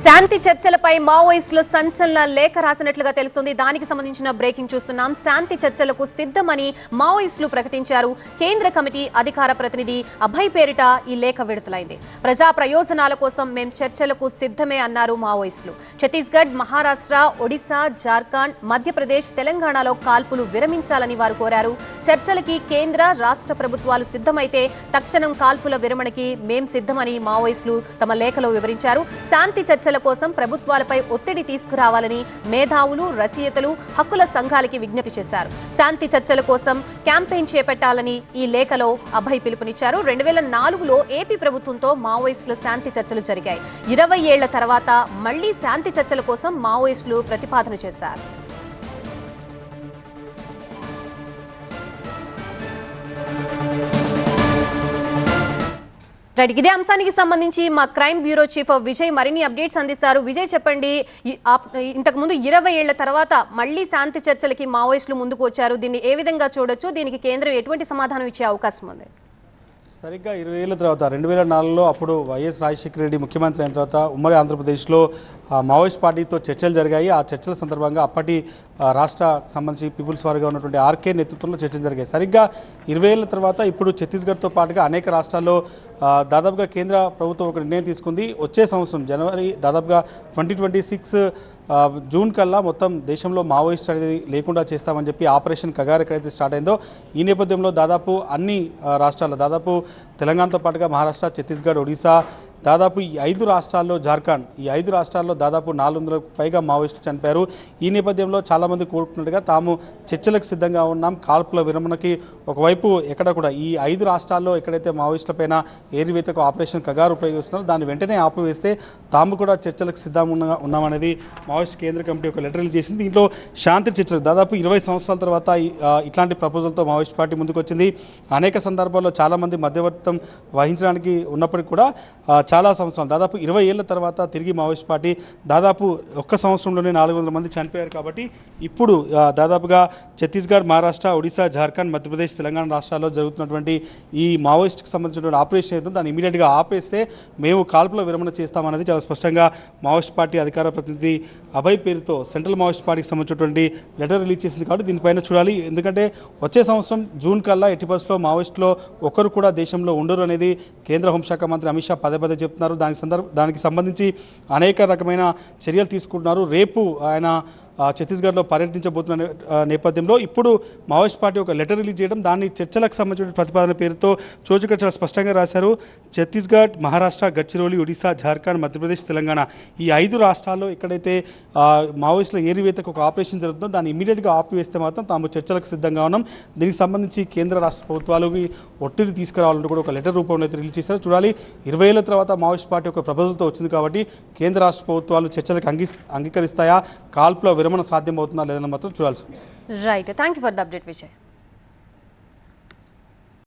శాంతి చర్చలపై మావోయిస్టులు సంచలన లేఖ రాసినట్లుగా తెలుస్తుంది. దానికి సంబంధించిన బ్రేకింగ్ చూస్తున్నాం. శాంతి చర్చలకు సిద్ధమని మావోయిస్టులు ప్రకటించారు. కేంద్ర కమిటీ అధికార ప్రతినిధి అభయ్ పేరిట ఈ లేఖ విడుదలైంది. ప్రజా ప్రయోజనాల కోసం మేం చర్చలకు సిద్ధమే అన్నారు మావోయిస్టులు. ఛత్తీస్గఢ్, మహారాష్ట్ర, ఒడిశా, జార్ఖండ్, మధ్యప్రదేశ్, తెలంగాణలో కాల్పులు విరమించాలని వారు కోరారు. చర్చలకి కేంద్ర, రాష్ట్ర ప్రభుత్వాలు సిద్ధమైతే తక్షణం కాల్పుల విరమణకి మేం సిద్ధమని మావోయిస్టులు తమ లేఖలో వివరించారు. శాంతి చర్చల కోసం ప్రభుత్వాలపై ఒత్తిడి తీసుకురావాలని మేధావులు, రచయితలు, హక్కుల సంఘాలకి విజ్ఞప్తి చేశారు. శాంతి చర్చల కోసం క్యాంపెయిన్ చేపట్టాలని ఈ లేఖలో అభయ్ పిలుపునిచ్చారు. 2004లో ఏపీ ప్రభుత్వంతో మావోయిస్టుల శాంతి చర్చలు జరిగాయి. 20 ఏళ్ల తర్వాత మళ్లీ శాంతి చర్చల కోసం మావోయిస్టులు ప్రతిపాదన చేశారు. ఇదే అంశానికి సంబంధించి మా క్రైమ్ బ్యూరో చీఫ్ విజయ్ మరిన్ని అప్డేట్స్ అందిస్తారు. విజయ్, చెప్పండి, ఇంతకుముందు 20 ఏళ్ల తర్వాత మళ్లీ శాంతి చర్చలకి మావోయిస్టులు ముందుకు వచ్చారు. దీన్ని ఏ విధంగా చూడొచ్చు? దీనికి కేంద్రం ఎటువంటి సమాధానం ఇచ్చే అవకాశం ఉంది? సరిగ్గా 20 ఏళ్ల తర్వాత 2004లో అప్పుడు వైఎస్ రాజశేఖర రెడ్డి ముఖ్యమంత్రి అయిన తర్వాత ఉమ్మడి ఆంధ్రప్రదేశ్లో మావోయిస్ట్ పార్టీతో చర్చలు జరిగాయి. ఆ చర్చల సందర్భంగా అప్పటి రాష్ట్ర సంబంధించి పీపుల్స్ వార్గా ఉన్నటువంటి ఆర్కే నేతృత్వంలో చర్చలు జరిగాయి. సరిగ్గా 20 ఏళ్ల తర్వాత ఇప్పుడు ఛత్తీస్గఢ్తో పాటుగా అనేక రాష్ట్రాల్లో దాదాపుగా కేంద్ర ప్రభుత్వం ఒక నిర్ణయం తీసుకుంది. వచ్చే సంవత్సరం జనవరి దాదాపుగా 2026 జూన్ కల్లా మొత్తం దేశంలో మావోయిస్ట్ అనేది లేకుండా చేస్తామని చెప్పి ఆపరేషన్ కగార్ ఎక్కడైతే స్టార్ట్ అయిందో ఈ నేపథ్యంలో దాదాపు అన్ని రాష్ట్రాల్లో, దాదాపు తెలంగాణతో పాటుగా మహారాష్ట్ర, ఛత్తీస్గఢ్, ఒడిశా, దాదాపు ఈ 5 రాష్ట్రాల్లో, జార్ఖండ్, ఈ 5 రాష్ట్రాల్లో దాదాపు 400కు పైగా మావోయిస్టులు చనిపోయారు. ఈ నేపథ్యంలో చాలామంది కోరుకున్నట్టుగా తాము చర్చలకు సిద్ధంగా ఉన్నాం, కాల్పుల విరమణకి. ఒకవైపు ఎక్కడ కూడా ఈ 5 రాష్ట్రాల్లో ఎక్కడైతే మావోయిస్టులపైన ఏరివేతకు ఆపరేషన్ కగారు ఉపయోగిస్తున్నారో దాన్ని వెంటనే ఆపివేస్తే తాము కూడా చర్చలకు సిద్ధంగా ఉన్నామనేది మావోయిస్ట్ కేంద్ర కమిటీ ఒక లెటర్ రిలీజ్ చేసింది. దీంట్లో శాంతి చర్చలు దాదాపు 20 సంవత్సరాల తర్వాత ఇట్లాంటి ప్రపోజల్తో మావోయిస్ట్ పార్టీ ముందుకు వచ్చింది. అనేక సందర్భాల్లో చాలామంది మధ్యవర్తం వహించడానికి ఉన్నప్పటికీ కూడా చాలా సంవత్సరాలు, దాదాపు 20 ఏళ్ల తర్వాత తిరిగి మావోయిస్ట్ పార్టీ దాదాపు ఒక్క సంవత్సరంలోనే 400 మంది చనిపోయారు. కాబట్టి ఇప్పుడు దాదాపుగా ఛత్తీస్గఢ్, మహారాష్ట్ర, ఒడిశా, జార్ఖండ్, మధ్యప్రదేశ్, తెలంగాణ రాష్ట్రాల్లో జరుగుతున్నటువంటి ఈ మావోయిస్ట్కి సంబంధించినటువంటి ఆపరేషన్ ఏదో దాన్ని ఇమీడియట్గా ఆపేస్తే మేము కాల్పుల విరమణ చేస్తామన్నది చాలా స్పష్టంగా మావోయిస్ట్ పార్టీ అధికార ప్రతినిధి అభయ్ పేరుతో సెంట్రల్ మావోయిస్ట్ పార్టీకి సంబంధించినటువంటి లెటర్ రిలీజ్ చేసింది. కాబట్టి దీనిపైన చూడాలి. ఎందుకంటే వచ్చే సంవత్సరం జూన్ కల్లా ఎట్టి పరిస్థితుల్లో మావోయిస్టులో ఒక్కరు కూడా దేశంలో ఉండరు అనేది కేంద్ర హోంశాఖ మంత్రి అమిత్ షా పదే చెప్తున్నారు. దానికి సంబంధించి అనేక రకమైన చర్యలు తీసుకుంటున్నారు. రేపు ఆయన ఛత్తీస్గఢ్లో పర్యటించబోతున్న నేపథ్యంలో ఇప్పుడు మావోయిస్ట్ పార్టీ ఒక లెటర్ రిలీజ్ చేయడం, దాన్ని చర్చలకు సంబంధించిన ప్రతిపాదన పేరుతో చోచుక చాలా స్పష్టంగా రాశారు. ఛత్తీస్గఢ్, మహారాష్ట్ర, గడ్చిరోలి, ఒడిశా, జార్ఖండ్, మధ్యప్రదేశ్, తెలంగాణ ఈ 5 రాష్ట్రాల్లో ఎక్కడైతే మావోయిస్టుల ఏరివేతకు ఒక ఆపరేషన్ జరుగుతుందో దాన్ని ఇమీడియట్గా ఆపివేస్తే మాత్రం తాము చర్చలకు సిద్ధంగా ఉన్నాం. దీనికి సంబంధించి కేంద్ర రాష్ట్ర ప్రభుత్వాలకి ఒత్తిడి తీసుకురావాలంటూ కూడా ఒక లెటర్ రూపంలో అయితే రిలీజ్ చేశారు. చూడాలి, 20 ఏళ్ల తర్వాత మావోయిస్ట్ పార్టీ ఒక ప్రపోజల్తో వచ్చింది కాబట్టి కేంద్ర రాష్ట్ర ప్రభుత్వాలు చర్చలకు అంగీకరిస్తాయా, కాల్పుల విరమణ సాధ్యమవుతుందా లేదని మాత్రం చూడాల్సి ఉంది. Right, thank you for the update Vijay.